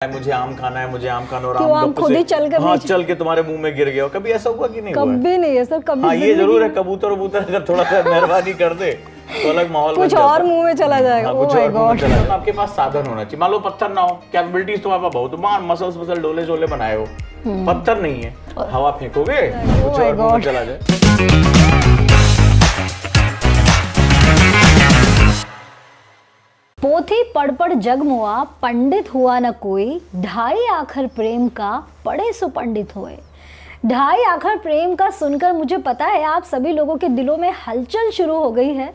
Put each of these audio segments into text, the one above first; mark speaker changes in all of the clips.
Speaker 1: मुझे आम खाना है, मुझे आम खाना और
Speaker 2: क्यों आम खुद ही चल कर
Speaker 1: चल के तुम्हारे मुंह में गिर गया। कभी ऐसा हुआ कि नहीं हुआ?
Speaker 2: कभी नहीं है सर, कभी।
Speaker 1: हाँ ये जरूर है, कबूतर वबूतर अगर थोड़ा सा मेहरबानी कर दे तो अलग माहौल
Speaker 2: कुछ और मुंह में चला जाएगा।
Speaker 1: कुछ और मुंह में चला जाएगा। आपके पास साधन होना चाहिए। मान लो पत्थर ना हो, कैपेबिलिटीज तुम्हारे पास बहुत, मान मसल्स डोले शोले बनाए हो, पत्थर नहीं है, हवा फेंकोगे कुछ और मुंह में चला जाए।
Speaker 2: पोथी पढ़ पढ़ जग मुआ, पंडित हुआ न कोई, ढाई आखर प्रेम का पढ़े सो पंडित होए। ढाई आखर प्रेम का सुनकर मुझे पता है आप सभी लोगों के दिलों में हलचल शुरू हो गई है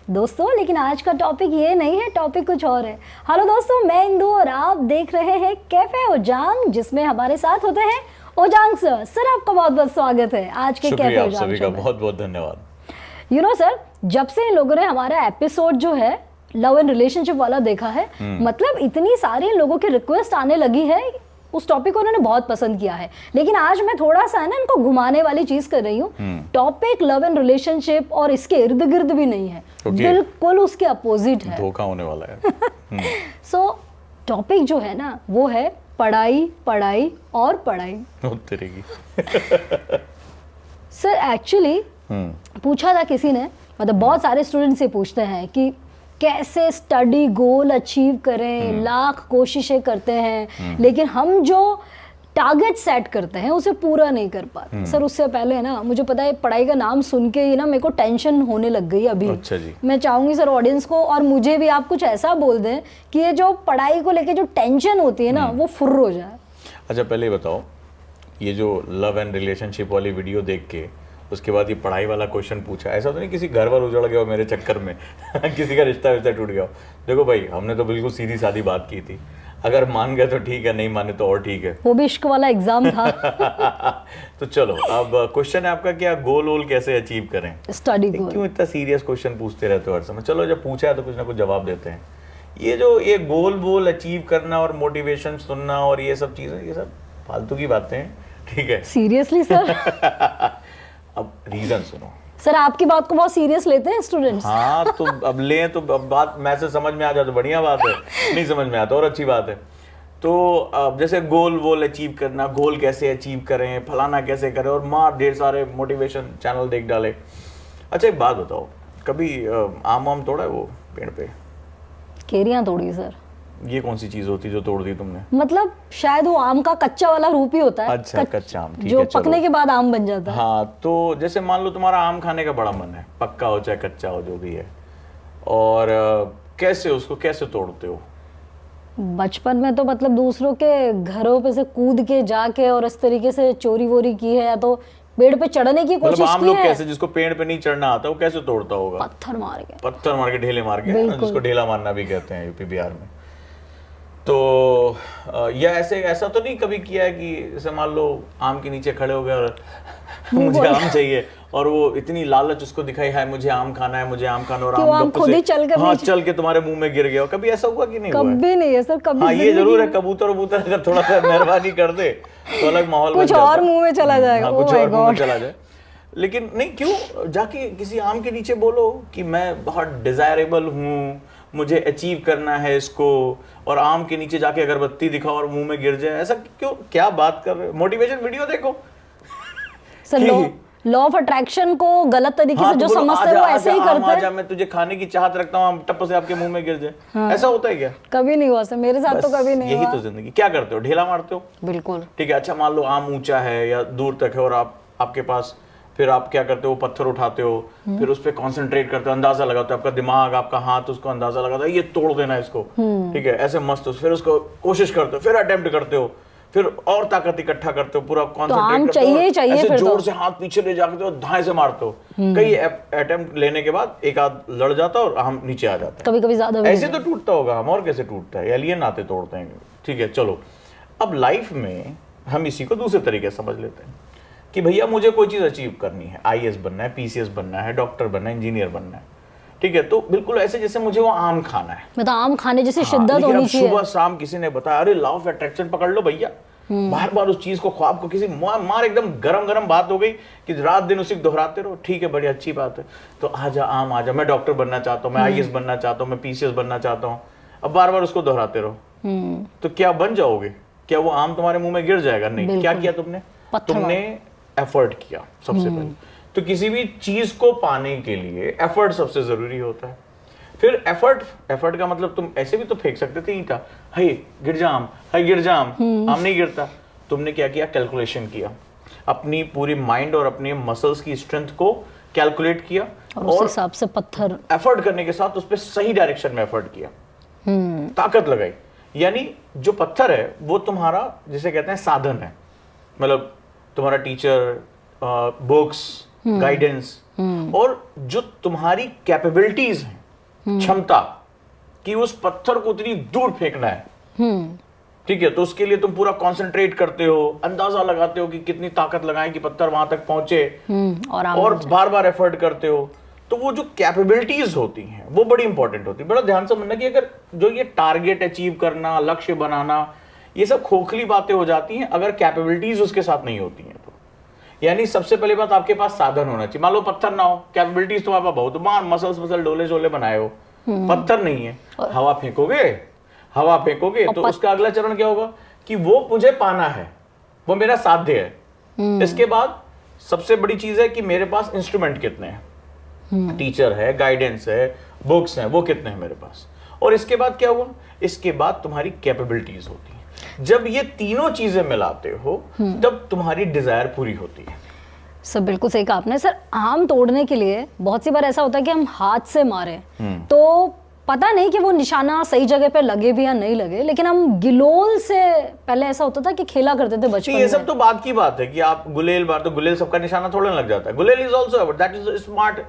Speaker 2: दोस्तों, लेकिन आज का टॉपिक ये नहीं है, टॉपिक कुछ और है। हेलो दोस्तों, मैं इंदु और आप देख रहे हैं कैफे ओजांग, जिसमें हमारे साथ होते हैं ओजांग सर। सर आपका बहुत बहुत स्वागत है आज के कैफे ओजांग
Speaker 1: सभी का बहुत बहुत धन्यवाद।
Speaker 2: यू नो सर, जब से इन लोगों ने हमारा एपिसोड जो है लव एंड रिलेशनशिप वाला देखा है, मतलब इतनी सारी लोगों की रिक्वेस्ट आने लगी है, उस टॉपिक को उन्होंने बहुत पसंद किया है। लेकिन आज मैं थोड़ा सा ना इनको घुमाने वाली चीज कर रही हूँ। टॉपिक लव एंड रिलेशनशिप और इसके इर्द गिर्द भी नहीं है, बिल्कुल उसके अपोजिट है,
Speaker 1: धोखा होने वाला है।
Speaker 2: सो टॉपिक जो है ना वो है पढ़ाई पढ़ाई और पढ़ाई। सर एक्चुअली पूछा था किसी ने, मतलब बहुत सारे स्टूडेंट से पूछते हैं कि कैसे स्टडी गोल अचीव करें, लाख कोशिशें करते हैं लेकिन हम जो टारगेट सेट करते हैं उसे पूरा नहीं कर पाते। सर उससे पहले ना मुझे पता है पढ़ाई का नाम सुन के ही ना मेरे को टेंशन होने लग गई अभी।
Speaker 1: अच्छा जी।
Speaker 2: मैं चाहूंगी सर ऑडियंस को और मुझे भी आप कुछ ऐसा बोल दें कि ये जो पढ़ाई को लेके जो टेंशन होती है ना वो फुर्र हो जाए। अच्छा
Speaker 1: पहले ही बताओ, ये जो लव एंड रिलेशनशिप वाली वीडियो देख के उसके बाद ये पढ़ाई वाला क्वेश्चन पूछा, ऐसा तो नहीं किसी घर पर उजड़ गया हो मेरे चक्कर में किसी का रिश्ता विश्ता टूट गया हो? देखो भाई, हमने तो बिल्कुल सीधी सादी बात की थी, अगर मान गए तो ठीक है, नहीं माने तो और ठीक है।
Speaker 2: वो भी इश्क वाला एग्जाम था।
Speaker 1: तो चलो अब क्वेश्चन है आपका, क्या गोल वोल कैसे अचीव करें,
Speaker 2: स्टडी गोल।
Speaker 1: क्यों इतना सीरियस क्वेश्चन पूछते रहते हो हर समय? चलो जब पूछा है तो कुछ ना कुछ जवाब देते हैं। ये गोल वोल अचीव करना और मोटिवेशन सुनना और ये सब चीजें, ये सब फालतू की बातें हैं, ठीक है?
Speaker 2: Seriously sir?
Speaker 1: अब रीजन सुनो
Speaker 2: सर, आपकी बात को बहुत सीरियस लेते हैं स्टूडेंट्स।
Speaker 1: हाँ तो अब लें तो अब बात मैसेज समझ में आ जाए तो बढ़िया बात है, नहीं समझ में आता और अच्छी बात है। तो अब जैसे गोल वोल अचीव करना, गोल कैसे अचीव करें, फलाना कैसे करें, और माँ ढेर सारे मोटिवेशन चैनल देख डाले। अच्छा एक बात बताओ, कभी आम वाम तोड़ा है वो पेड़ पे?
Speaker 2: केरियां तोड़ी सर।
Speaker 1: ये कौन सी चीज होती है जो तोड़ दी तुमने?
Speaker 2: मतलब शायद वो आम का कच्चा वाला रूप ही होता है।
Speaker 1: अच्छा कच्चा आम, ठीक
Speaker 2: जो
Speaker 1: है,
Speaker 2: पकने के बाद आम बन जाता है।
Speaker 1: हाँ तो जैसे मान लो तुम्हारा आम खाने का बड़ा मन है, पक्का हो चाहे कच्चा हो जो भी है, और कैसे उसको कैसे तोड़ते हो?
Speaker 2: बचपन में तो मतलब दूसरों के घरों पे से कूद के जाके और इस तरीके से चोरी वोरी की है, या तो पेड़ पे चढ़ने की कोशिश
Speaker 1: आम
Speaker 2: की
Speaker 1: लोग
Speaker 2: है।
Speaker 1: कैसे, जिसको पेड़ पे नहीं चढ़ना आता वो कैसे तोड़ता होगा?
Speaker 2: पत्थर मार के
Speaker 1: ढेले मार के, जिसको ढेला मारना भी कहते हैं यूपी बिहार में। तो या ऐसा तो नहीं कभी किया है कि जैसे मान लो आम के नीचे खड़े हो गए और मुझे आम चाहिए, और वो इतनी लालच उसको दिखाई है, मुझे आम खाना है, मुझे आम खाना, और आम
Speaker 2: खुद ही
Speaker 1: चल के तुम्हारे मुंह में गिर गया। कभी ऐसा हुआ कि नहीं हुआ?
Speaker 2: कभी नहीं है सर, कभी।
Speaker 1: हाँ ये जरूर है, कबूतर वबूतर अगर थोड़ा सा मेहरबानी कर दे तो अलग माहौल
Speaker 2: कुछ और मुंह में चला जाएगा।
Speaker 1: कुछ और मुंह में चला जाए। लेकिन नहीं, क्यों जाके किसी आम के नीचे बोलो कि मैं बहुत डिजायरेबल हूँ, मुझे अचीव करना है इसको, और आम के नीचे जाके अगरबत्ती दिखाओ और मुंह में गिर जाए? ऐसा क्यों? क्या बात कर रहे हो? मोटिवेशन वीडियो देखो
Speaker 2: सर। लॉ ऑफ अट्रैक्शन को गलत तरीके से जो
Speaker 1: तो
Speaker 2: समझते हैं वो ऐसे ही करते हैं।
Speaker 1: मैं तुझे खाने की चाहत रखता हूँ, आम टप से आपके मुंह में गिर जाए। ऐसा होता है क्या?
Speaker 2: कभी नहीं हुआ सर, मेरे साथ तो कभी नहीं हुआ।
Speaker 1: यही तो जिंदगी। क्या करते हो? ढेला मारते हो?
Speaker 2: बिल्कुल।
Speaker 1: ठीक है, अच्छा मान लो आम ऊंचा है या दूर तक है और आपके पास, फिर आप क्या करते हो? पत्थर उठाते हो, फिर उस पर कॉन्सेंट्रेट करते हो, अंदाजा लगाते हो, आपका दिमाग आपका हाथ उसको अंदाजा लगाता है ये तोड़ देना इसको, ठीक है, ऐसे मस्त। फिर उसको कोशिश करते हो, फिर अटेम्प्ट करते हो, फिर और ताकत इकट्ठा करते हो, पूरा कॉन्सेंट्रेट करते हो, ऐसे जोर से हाथ पीछे ले जाते हो, धाए से मारते हो। कई अटेम्प्ट लेने के बाद एक आध लड़ जाता और हम नीचे आ जाते हैं।
Speaker 2: कभी कभी ज्यादा
Speaker 1: ऐसे तो टूटता होगा हम, और कैसे टूटता है? एलियन आते तोड़ते हैं। ठीक है चलो, अब लाइफ में हम इसी को दूसरे तरीके से समझ लेते हैं कि भैया मुझे कोई चीज अचीव करनी है, आईएएस बनना है, पीसीएस बनना है, डॉक्टर बनना है, इंजीनियर बनना है, ठीक है, तो बिल्कुल ऐसे जैसे मुझे वो आम खाना है,
Speaker 2: मतलब आम खाने जैसे शिद्दत होनी चाहिए।
Speaker 1: सुबह शाम किसी ने बताया अरे लॉ ऑफ अट्रैक्शन पकड़ लो भैया, बार बार उस चीज को, ख्वाब को, किसी मार एकदम गरम गरम बात हो गई कि रात दिन उसी को दोहराते रहो। ठीक है, बड़ी अच्छी बात है, तो आजा आम आजा, मैं डॉक्टर बनना चाहता हूँ, मैं आईएएस बनना चाहता हूँ, मैं पीसीएस बनना चाहता हूँ, अब बार बार उसको दोहराते रहो। तो क्या बन जाओगे? क्या वो आम तुम्हारे मुंह में गिर जाएगा? नहीं। क्या किया तुमने? तुमने एफर्ट किया सबसे पहले। तो किसी भी चीज को पाने के लिए एफर्ट सबसे जरूरी होता है। फिर एफर्ट का मतलब तुम ऐसे भी तो फेंक सकते थे ईंटा, हाय गिर जा आम, हाय गिर जा आम, आम नहीं गिरता। तुमने क्या किया? कैलकुलेशन किया, अपनी पूरी माइंड और अपने मसल्स की स्ट्रेंथ को कैलकुलेट किया
Speaker 2: और उस हिसाब से पत्थर
Speaker 1: एफर्ट करने के साथ उस पर सही डायरेक्शन में एफर्ट किया, ताकत लगाई। यानी जो पत्थर है वो तुम्हारा, जिसे कहते हैं साधन है, मतलब तुम्हारा टीचर, बुक्स, गाइडेंस, और जो तुम्हारी कैपेबिलिटीज हैं, क्षमता कि उस पत्थर को उतनी दूर फेंकना है, ठीक है, तो उसके लिए तुम पूरा कंसंट्रेट करते हो, अंदाजा लगाते हो कि कितनी ताकत लगाएं कि पत्थर वहां तक पहुंचे, और बार बार एफर्ट करते हो। तो वो जो कैपेबिलिटीज होती हैं वो बड़ी इंपॉर्टेंट होती है। बड़ा ध्यान से समझना कि अगर जो ये टारगेट अचीव करना, लक्ष्य बनाना, ये सब खोखली बातें हो जाती हैं अगर कैपेबिलिटीज उसके साथ नहीं होती हैं तो। यानी सबसे पहले बात, आपके पास साधन होना चाहिए। मान लो पत्थर ना हो, कैपेबिलिटीज तुम्हारे पास बहुत, मार मसल डोले शोले बनाए हो, पत्थर नहीं है, हवा फेंकोगे तो उसका अगला चरण क्या होगा कि वो मुझे पाना है, वो मेरा साध्य है। इसके बाद सबसे बड़ी चीज है कि मेरे पास इंस्ट्रूमेंट कितने हैं, टीचर है, गाइडेंस है, बुक्स हैं, वो कितने हैं मेरे पास। और इसके बाद क्या हुआ? इसके बाद तुम्हारी कैपेबिलिटीज होती है। जब ये तीनों चीजें मिलाते हो तब तुम्हारी डिजायर पूरी होती है।
Speaker 2: सर बिल्कुल सही कहा आपने। सर आम तोड़ने के लिए बहुत सी बार ऐसा होता है कि हम हाथ से मारे तो पता नहीं कि वो निशाना सही जगह पे लगे भी या नहीं लगे, लेकिन हम गिलोल से, पहले ऐसा होता था कि खेला करते थे बचपन में।
Speaker 1: ये सब तो बात की बात है कि आप गुलेल मार तो गुलेल सबका निशाना थोड़ा लग जाता है। गुलेल is also that is smart,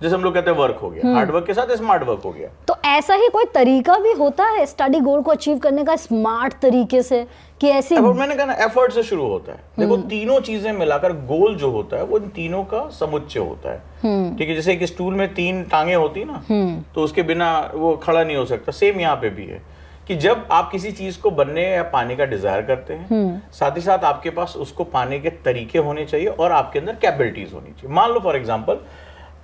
Speaker 1: जैसे हम लोग कहते हैं वर्क हो गया, हार्ड वर्क के साथ स्मार्ट वर्क हो गया।
Speaker 2: तो ऐसा ही कोई तरीका भी होता है स्टडी गोल को अचीव करने का स्मार्ट तरीके से, कि ऐसी
Speaker 1: मैंने कहा ना एफर्ट से शुरू होता है। देखो तीनों चीजें मिलाकर गोल जो होता है वो इन तीनों का समुच्चय होता है, ठीक है। जैसे एक स्टूल में 3 टांगे होती ना, तो उसके बिना वो खड़ा नहीं हो सकता। सेम यहाँ पे भी है कि जब आप किसी चीज को बनने या पाने का डिजायर करते हैं, साथ ही साथ आपके पास उसको पाने के तरीके होने चाहिए और आपके अंदर कैपेबिलिटीज होनी चाहिए। मान लो फॉर एग्जाम्पल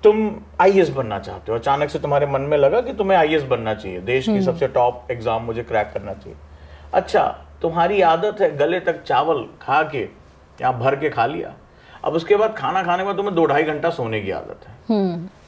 Speaker 1: तुम आईएएस बनना चाहते हो, अचानक से तुम्हारे मन में लगा कि तुम्हें आईएएस बनना चाहिए, देश की सबसे टॉप एग्जाम मुझे क्रैक करना चाहिए। अच्छा, तुम्हारी आदत है गले तक चावल खा के या भर के खा लिया, अब उसके बाद खाना खाने में तुम्हें 2-2.5 घंटा सोने की आदत है।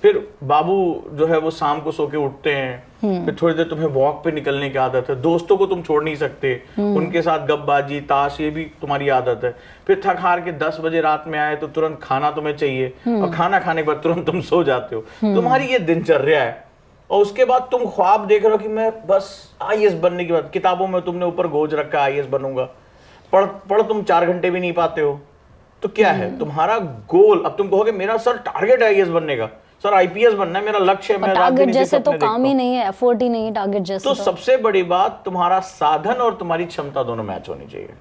Speaker 1: फिर बाबू जो है वो शाम को सो के उठते हैं, फिर थोड़ी देर तुम्हें वॉक पे निकलने की आदत है, दोस्तों को तुम छोड़ नहीं सकते, उनके साथ गपबाजी ताश ये भी तुम्हारी आदत है। फिर थक हार के 10 बजे रात में आए तो तुरंत खाना तुम्हें चाहिए, और खाना खाने के बाद तुरंत तुम सो जाते हो। तुम्हारी ये दिनचर्या है। और उसके बाद तुम ख्वाब देख रहे हो कि मैं बस आईएएस बनने के बाद, किताबों में तुमने ऊपर गोज रखा आईएएस बनूंगा, पढ़ तुम 4 घंटे भी नहीं पाते हो। तो क्या है तुम्हारा गोल? अब तुम कहोगे मेरा सर टारगेट है आईएएस बनने का, सर आईपीएस बनना है मेरा लक्ष्य है, मैं
Speaker 2: टारगेट जैसे तो काम ही नहीं है, एफर्ट ही नहीं है टारगेट जैसे।
Speaker 1: तो सबसे बड़ी बात, तुम्हारा साधन और तुम्हारी क्षमता दोनों मैच होनी चाहिए।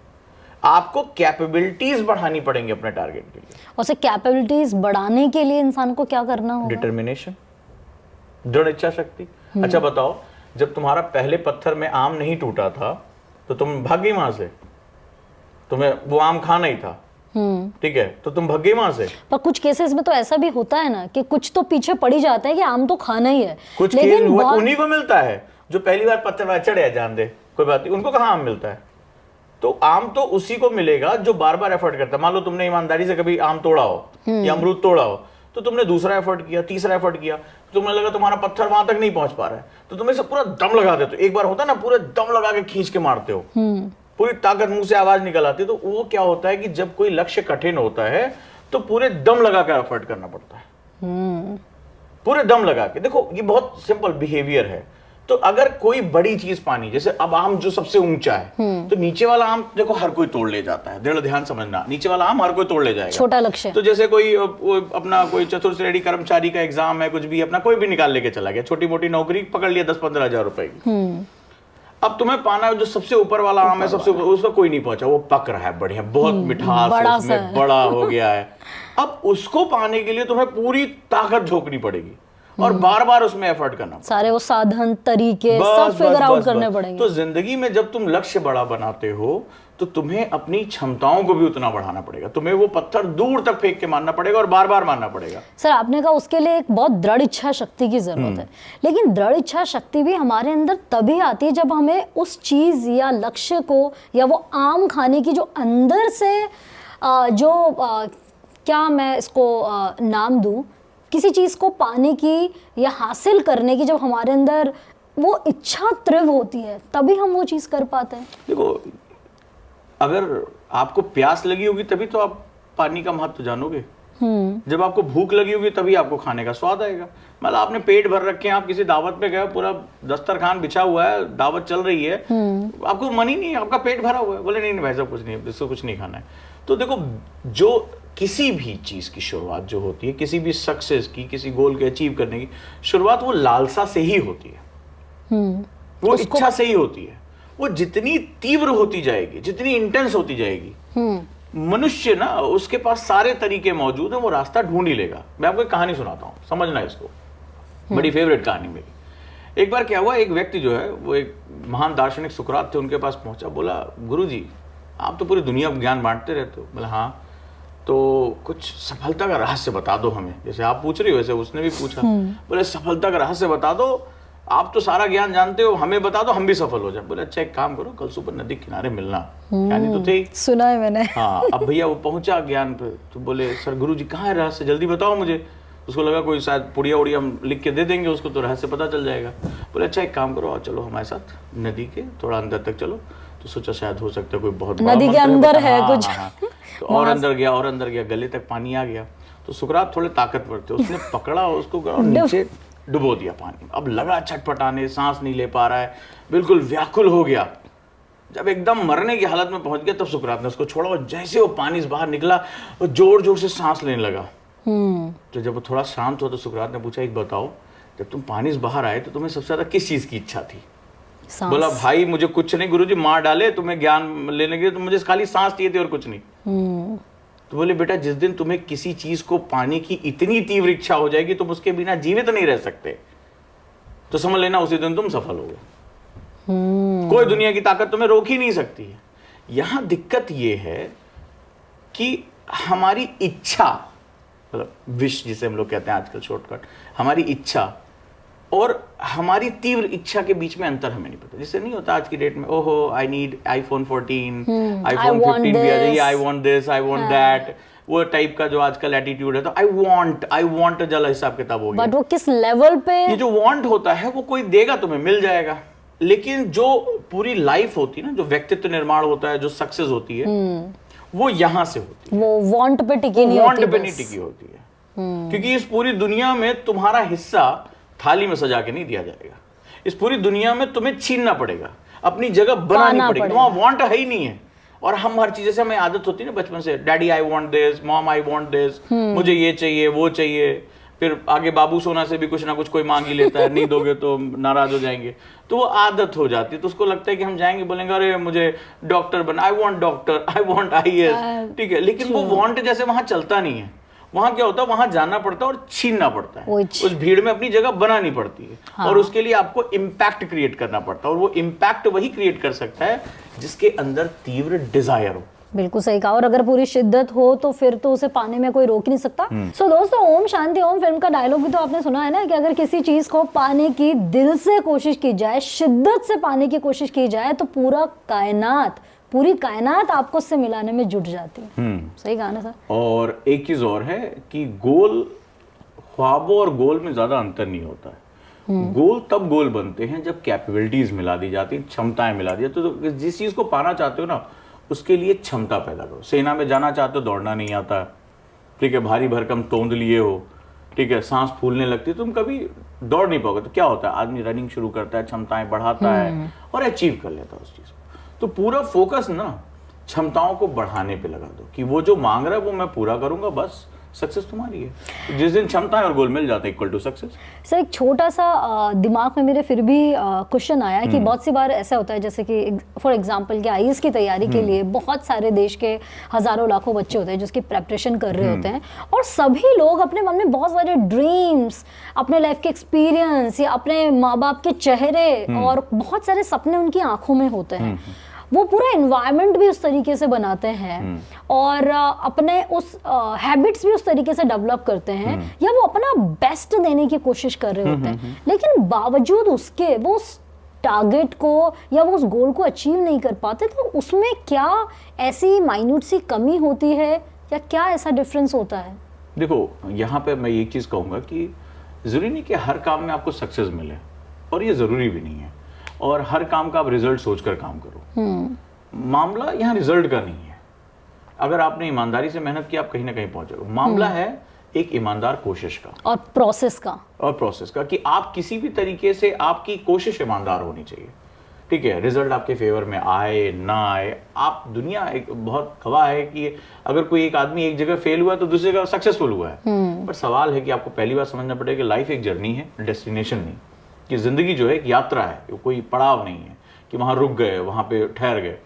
Speaker 1: आपको कैपेबिलिटीज बढ़ानी पड़ेंगी अपने टारगेट के लिए।
Speaker 2: और से कैपेबिलिटीज बढ़ाने के लिए इंसान को क्या करना होगा?
Speaker 1: डिटर्मिनेशन, दृढ़ इच्छा शक्ति। अच्छा बताओ, जब तुम्हारा पहले पत्थर में आम नहीं टूटा था तो तुम भाग गई वहां से, तुम्हें वो आम खाना ही था, ठीक है, तो तुम भाग गई वहां से।
Speaker 2: पर कुछ केसेस में तो ऐसा भी होता है ना कि कुछ तो पीछे पड़ ही जाता है कि आम तो खाना ही है,
Speaker 1: कुछ केस उन्हीं को मिलता है जो पहली बार पत्थर पर चढ़े, जान दे कोई बात नहीं, उनको कहाँ आम मिलता है। तो आम तो उसी को मिलेगा जो बार बार एफर्ट करता है। मान लो तुमने ईमानदारी से कभी आम तोड़ा हो या अमरूद तोड़ा हो, तो तुमने दूसरा एफर्ट किया, तीसरा एफर्ट किया, तुम्हें लगा तुम्हारा पत्थर वहां तक नहीं पहुंच पा रहा है, तो तुम्हें से पूरा दम लगा देते हो। एक बार होता है ना, पूरे दम लगा के खींच के मारते हो, पूरी ताकत मुंह से आवाज निकल आती है। तो वो क्या होता है कि जब कोई लक्ष्य कठिन होता है तो पूरे दम लगा कर एफर्ट करना पड़ता है, पूरे दम लगा के। देखो ये बहुत सिंपल बिहेवियर है। तो अगर कोई बड़ी चीज पानी, जैसे अब आम जो सबसे ऊंचा है, तो नीचे वाला आम देखो हर कोई तोड़ ले जाता है, दृढ़ ध्यान समझना, नीचे वाला आम हर कोई तोड़ ले जाएगा।
Speaker 2: छोटा लक्ष्य।
Speaker 1: तो जैसे कोई अपना कोई चतुर्थ श्रेणी कर्मचारी का एग्जाम है, कुछ भी अपना कोई भी निकाल लेके चला गया, छोटी मोटी नौकरी पकड़ लिया 10-15 हजार रुपए की। अब तुम्हें पाना है जो सबसे ऊपर वाला आम है, सबसे ऊपर, उसमें कोई नहीं पहुंचा, वो पक रहा है बढ़िया, बहुत मिठास है उसमें, बड़ा हो गया है। अब उसको पाने के लिए तुम्हें पूरी ताकत झोंकनी पड़ेगी, और बार बार उसमें एफर्ट करना पड़ेगा।
Speaker 2: सारे वो साधन तरीके
Speaker 1: बस,
Speaker 2: सब फिगर आउट करने
Speaker 1: बस।
Speaker 2: पड़ेंगे।
Speaker 1: तो जिंदगी में जब तुम लक्ष्य बड़ा बनाते हो तो तुम्हें अपनी क्षमताओं को भी उतना बढ़ाना पड़ेगा। तुम्हें वो पत्थर दूर तक फेंक के मारना पड़ेगा और बार बार मारना पड़ेगा।
Speaker 2: सर आपने कहा उसके लिए एक बहुत दृढ़ इच्छा शक्ति की जरूरत है, लेकिन दृढ़ इच्छा शक्ति भी हमारे अंदर तभी आती है जब हमें उस चीज या लक्ष्य को या वो आम खाने की जो अंदर से क्या मैं इसको नाम दूं, किसी चीज को पाने की या हासिल करने की जब हमारे अंदर वो इच्छा तीव्र होती है तभी हम वो चीज कर पाते हैं।
Speaker 1: देखो, अगर आपको प्यास लगी होगी तभी तो आप पानी का महत्व जानोगे। जब आपको भूख लगी होगी तभी आपको खाने का स्वाद आएगा। मतलब आपने पेट भर रखे हैं, आप किसी दावत पे गए, पूरा दस्तरखान बिछा हुआ है, दावत चल रही है, आपको मन ही नहीं है, आपका पेट भरा हुआ है, बोले नहीं भाई साहब कुछ नहीं, इसको कुछ नहीं खाना है। तो देखो, जो किसी भी चीज की शुरुआत जो होती है, किसी भी सक्सेस की, किसी गोल के अचीव करने की शुरुआत वो लालसा से ही होती है, वो इच्छा से ही होती है। वो जितनी तीव्र होती जाएगी, जितनी इंटेंस होती जाएगी, मनुष्य ना उसके पास सारे तरीके मौजूद हैं, वो रास्ता ढूंढ ही लेगा। मैं आपको एक कहानी सुनाता हूँ, समझना इसको, बड़ी फेवरेट कहानी मेरी। एक बार क्या हुआ, एक व्यक्ति जो है वो एक महान दार्शनिक सुकरात थे, उनके पास पहुंचा, बोला गुरुजी आप तो पूरी दुनिया को ज्ञान बांटते रहते हो। बोला हाँ, तो कुछ सफलता का रहस्य बता दो हमें, जैसे आप पूछ रही हो वैसे उसने भी पूछा। बोले सफलता का रहस्य बता दो, आप तो सारा ज्ञान जानते हो, हमें बता दो, हम भी सफल हो जाए। बोले अच्छा एक काम करो, कल सुबह नदी किनारे मिलना। यानी तो थे,
Speaker 2: सुना है मैंने।
Speaker 1: हाँ, अब भैया वो पहुंचा ज्ञान पे, तो बोले सर गुरुजी कहाँ है रहस्य, जल्दी बताओ मुझे। उसको लगा कोई शायद पुड़िया उड़िया हम लिख के दे देंगे उसको तो रहस्य पता चल जाएगा। बोले अच्छा एक काम करो, चलो हमारे साथ नदी के थोड़ा अंदर तक चलो। तो सोचा शायद हो सकता है कोई बहुत बड़ा
Speaker 2: नदी के अंदर है कुछ।
Speaker 1: तो और अंदर गया, गले तक पानी आ गया। तो सुकरात थोड़े ताकतवर थे, उसने पकड़ा उसको और नीचे डुबो दिया पानी। अब लगा छटपटाने, सांस नहीं ले पा रहा है, बिल्कुल व्याकुल हो गया। जब एकदम मरने की हालत में पहुंच गया तब सुकरात ने उसको छोड़ा, और जैसे वो पानी से बाहर निकला वो जोर जोर से सांस लेने लगा। तो जब वो थोड़ा शांत हुआ तो सुकरात ने पूछा एक बताओ, जब तुम पानी से बाहर आए तो तुम्हें सबसे ज्यादा किस चीज की इच्छा थी? बोला भाई मुझे कुछ नहीं, गुरुजी मार डाले तुम्हें ज्ञान लेने के लिए, तो मुझे खाली सांस चाहिए थी और कुछ नहीं। तो बोले बेटा जिस दिन तुम्हें किसी चीज को पाने की इतनी तीव्र इच्छा हो जाएगी तुम उसके बिना जीवित नहीं रह सकते, तो समझ लेना उसी दिन तुम सफल हो गए। कोई दुनिया की ताकत तुम्हें रोक ही नहीं सकती है। यहां दिक्कत यह है कि हमारी इच्छा, मतलब विश जिसे हम लोग कहते हैं आजकल शॉर्टकट, हमारी इच्छा और हमारी तीव्र इच्छा के बीच में अंतर हमें नहीं पता। जिससे नहीं होता आज की डेट में, ओहो आई नीड iPhone 14, iPhone 15 भी आ जाइए, I want this, I want that, वो टाइप का जो आजकल एटीट्यूड है। तो आई वांट जला हिसाब किताब हो गया।
Speaker 2: बट वो किस लेवल पे,
Speaker 1: ये जो वांट होता है वो कोई देगा तुम्हें, मिल जाएगा। लेकिन जो पूरी लाइफ होती है ना, जो व्यक्तित्व निर्माण होता है, जो सक्सेस होती है, वो यहाँ से होती है।
Speaker 2: वो वांट पे टिकी नहीं होती,
Speaker 1: वांट पे नहीं टिकी होती है। क्योंकि इस पूरी दुनिया में तुम्हारा हिस्सा थाली में सजा के नहीं दिया जाएगा। इस पूरी दुनिया में तुम्हें छीनना पड़ेगा, अपनी जगह बनानी पड़ेगी। वहां वांट है ही नहीं है। और हम हर चीज, जैसे हमें आदत होती है ना बचपन से, daddy I want this, mom I want this, मुझे ये चाहिए वो चाहिए। फिर आगे बाबू सोना से भी कुछ ना कुछ कोई मांग ही लेता है, नहीं दोगे तो नाराज हो जाएंगे। तो वो आदत हो जाती है। तो उसको लगता है कि हम जाएंगे बोलेंगे अरे मुझे डॉक्टर बना, I want doctor, I want IAS, ठीक है। लेकिन वो वांट जैसे वहां चलता नहीं है। वहां क्या होता है, वहां जाना पड़ता है और छीनना पड़ता है, उस भीड़ में अपनी जगह बनानी पड़ती है। हाँ। और उसके लिए आपको इम्पैक्ट क्रिएट करना पड़ता है, और वो इम्पैक्ट वही क्रिएट कर सकता है जिसके अंदर तीव्र डिजायर हो।
Speaker 2: बिल्कुल सही कहा। और अगर पूरी शिद्दत हो तो फिर तो उसे पाने में कोई रोक नहीं सकता। सो दोस्तों, ओम शांति ओम फिल्म का डायलॉग भी तो आपने सुना है ना, कि अगर किसी चीज को पाने की दिल से कोशिश की जाए, शिद्दत से पाने की कोशिश की जाए, तो पूरी कायनात आपको उससे मिलाने में जुट जाती है। सही कहा ना सर। और
Speaker 1: एक चीज और है कि गोल, ख्वाबों और गोल में ज्यादा अंतर नहीं होता है। गोल तब गोल बनते हैं जब कैपेबिलिटीज मिला दी जाती, क्षमताएं मिला दी जाती। तो जिस चीज को पाना चाहते हो ना, उसके लिए क्षमता पैदा करो। सेना में जाना चाहते हो, दौड़ना नहीं आता, ठीक है, भारी भरकम तोंद लिए हो, ठीक है, सांस फूलने लगती है, तुम कभी दौड़ नहीं पाओगे। तो क्या होता है, आदमी रनिंग शुरू करता है, क्षमताएं बढ़ाता है और अचीव कर लेता है उस चीज को। तो पूरा फोकस ना क्षमताओं को बढ़ाने पे लगा दो, कि वो जो मांग रहा है वो मैं पूरा करूंगा, बस सक्सेस तुम्हारी है। जिस दिन क्षमता और गोल मिल जाता है इक्वल टू सक्सेस।
Speaker 2: सर एक छोटा सा दिमाग में मेरे फिर भी क्वेश्चन आया कि बहुत सी बार ऐसा होता है जैसे कि फॉर एग्जांपल कि आईएएस की तैयारी के लिए बहुत सारे देश के हजारों लाखों बच्चे होते हैं जिसकी प्रेपरेशन कर रहे होते हैं, और सभी लोग अपने मन में बहुत सारे ड्रीम्स, अपने लाइफ के एक्सपीरियंस या अपने माँ बाप के चेहरे और बहुत सारे सपने उनकी आंखों में होते हैं। वो पूरा एनवायरनमेंट भी उस तरीके से बनाते हैं और अपने उस हैबिट्स भी उस तरीके से डेवलप करते हैं या वो अपना बेस्ट देने की कोशिश कर रहे होते हैं, लेकिन बावजूद उसके वो उस टारगेट को या वो उस गोल को अचीव नहीं कर पाते। तो उसमें क्या ऐसी माइन्यूट सी कमी होती है या क्या ऐसा डिफरेंस होता है?
Speaker 1: देखो, यहाँ पे मैं एक चीज कहूंगा कि जरूरी नहीं कि हर काम में आपको सक्सेस मिले, और ये जरूरी भी नहीं है, और हर काम का आप रिजल्ट सोचकर काम करो। मामला यहाँ रिजल्ट का नहीं है। अगर आपने ईमानदारी से मेहनत की, आप कहीं ना कहीं पहुंचोगे। मामला है एक ईमानदार कोशिश का
Speaker 2: और प्रोसेस का
Speaker 1: कि आप किसी भी तरीके से, आपकी कोशिश ईमानदार होनी चाहिए। ठीक है, रिजल्ट आपके फेवर में आए ना आए, आप दुनिया एक बहुत गवाह है कि अगर कोई एक आदमी एक जगह फेल हुआ है तो दूसरी जगह सक्सेसफुल हुआ है। पर सवाल है कि आपको पहली बार समझना पड़ेगा कि लाइफ एक जर्नी है, डेस्टिनेशन नहीं। कि जिंदगी जो है एक यात्रा है, कोई पड़ाव नहीं है कि वहां रुक गए, वहां पे ठहर गए।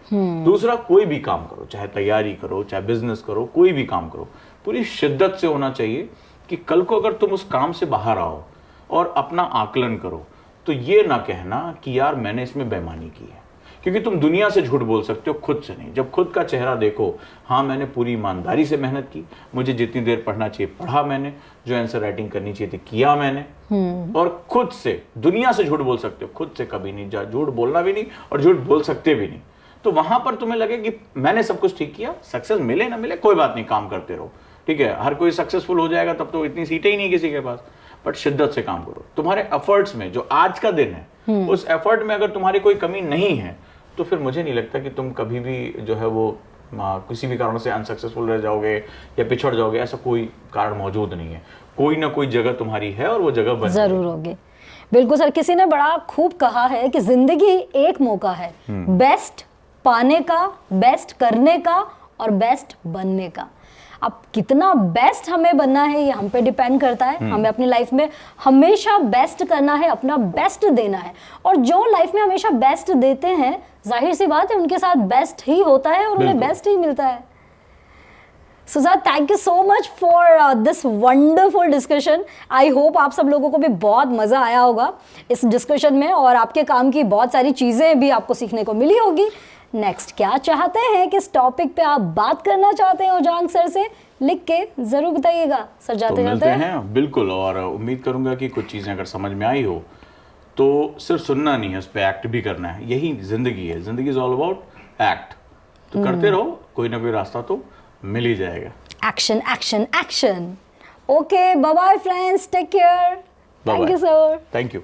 Speaker 1: दूसरा, कोई भी काम करो, चाहे तैयारी करो, चाहे बिजनेस करो, कोई भी काम करो, पूरी शिद्दत से होना चाहिए कि कल को अगर तुम उस काम से बाहर आओ और अपना आकलन करो तो ये ना कहना कि यार मैंने इसमें बेईमानी की है, क्योंकि तुम दुनिया से झूठ बोल सकते हो, खुद से नहीं। जब खुद का चेहरा देखो, हाँ मैंने पूरी ईमानदारी से मेहनत की, मुझे जितनी देर पढ़ना चाहिए पढ़ा मैंने, जो आंसर राइटिंग करनी चाहिए थी किया मैंने, और खुद से, दुनिया से झूठ बोल सकते हो, खुद से कभी नहीं। झूठ बोलना भी नहीं और झूठ बोल सकते भी नहीं। तो वहां पर तुम्हें लगे कि मैंने सब कुछ ठीक किया, सक्सेस मिले ना मिले कोई बात नहीं, काम करते रहो। ठीक है, हर कोई सक्सेसफुल हो जाएगा तब तो इतनी सीटें ही नहीं किसी के पास। बट शिद्दत से काम करो। तुम्हारे एफर्ट्स में, जो आज का दिन है, उस एफर्ट में अगर तुम्हारी कोई कमी नहीं है तो फिर मुझे नहीं लगता कि तुम कभी भी जो है वो किसी भी कारण से अनसक्सेसफुल रह जाओगे या पिछड़ जाओगे। ऐसा कोई कारण मौजूद नहीं है। कोई ना कोई जगह तुम्हारी है और वो जगह बन
Speaker 2: जरूर होगी। बिल्कुल सर, किसी ने बड़ा खूब कहा है कि जिंदगी एक मौका है बेस्ट पाने का, बेस्ट करने का और बेस्ट बनने का। अब कितना बेस्ट हमें बनना है ये हम पे डिपेंड करता है। हमें अपनी लाइफ में हमेशा बेस्ट करना है, अपना बेस्ट देना है, और जो लाइफ में हमेशा बेस्ट देते हैं जाहिर सी बात है उनके साथ बेस्ट ही होता है और उन्हें बेस्ट ही मिलता है। So sir, thank you so much for this wonderful discussion. I hope आप सब लोगों को भी बहुत मज़ा आया होगा इस डिस्कशन में, और आपके काम की बहुत सारी चीज़ें भी आपको सीखने को मिली होगी। नेक्स्ट क्या चाहते हैं, किस टॉपिक पे आप बात करना चाहते हैं उजांग सर से, लिख के ज़रूर बताइएगा सर। जाते
Speaker 1: मिलते हैं बिल्कुल, और उम्मीद करूँगा कि कुछ चीज़ें अगर समझ में आई हो तो सिर्फ सुनना नहीं है, उस पर एक्ट भी करना है। यही ज़िंदगी है, ज़िंदगी इज़ ऑल अबाउट एक्ट। तो करते रहो, कोई ना कोई रास्ता तो मिल ही जाएगा।
Speaker 2: Action action action. Okay, bye bye friends, take care. Thank you sir.
Speaker 1: Thank you.